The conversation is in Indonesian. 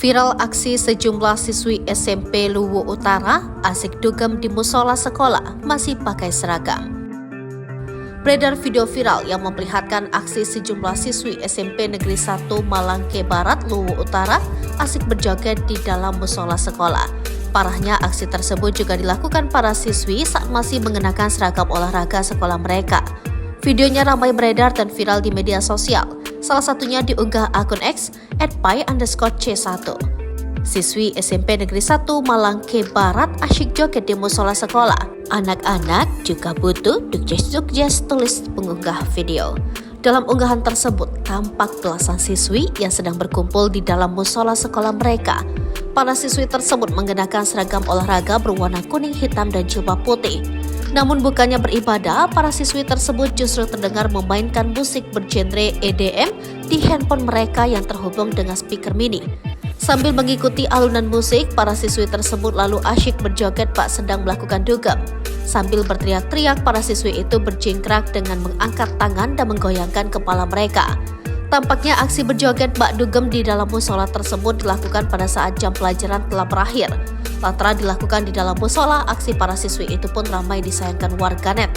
Viral aksi sejumlah siswi SMP Luwu Utara asik dugem di musola sekolah masih pakai seragam. Beredar video viral yang memperlihatkan aksi sejumlah siswi SMP Negeri 1 Malangke Barat Luwu Utara asik berjoget di dalam musola sekolah. Parahnya aksi tersebut juga dilakukan para siswi saat masih mengenakan seragam olahraga sekolah mereka. Videonya ramai beredar dan viral di media sosial. Salah satunya diunggah akun X @pai_c1. Siswi SMP Negeri 1 Malangke Barat asyik joget di musola sekolah. Anak-anak juga butuh dukjes-dukjes, tulis pengunggah video. Dalam unggahan tersebut, tampak belasan siswi yang sedang berkumpul di dalam musola sekolah mereka. Para siswi tersebut mengenakan seragam olahraga berwarna kuning, hitam, dan jubah putih. Namun bukannya beribadah, para siswi tersebut justru terdengar memainkan musik bergenre EDM di handphone mereka yang terhubung dengan speaker mini. Sambil mengikuti alunan musik, para siswi tersebut lalu asyik berjoget bak sedang melakukan dugem. Sambil berteriak-teriak, para siswi itu berjingkrak dengan mengangkat tangan dan menggoyangkan kepala mereka. Tampaknya aksi berjoget bak dugem di dalam musola tersebut dilakukan pada saat jam pelajaran telah berakhir. Lantaran dilakukan di dalam musola, aksi para siswi itu pun ramai disayangkan warganet.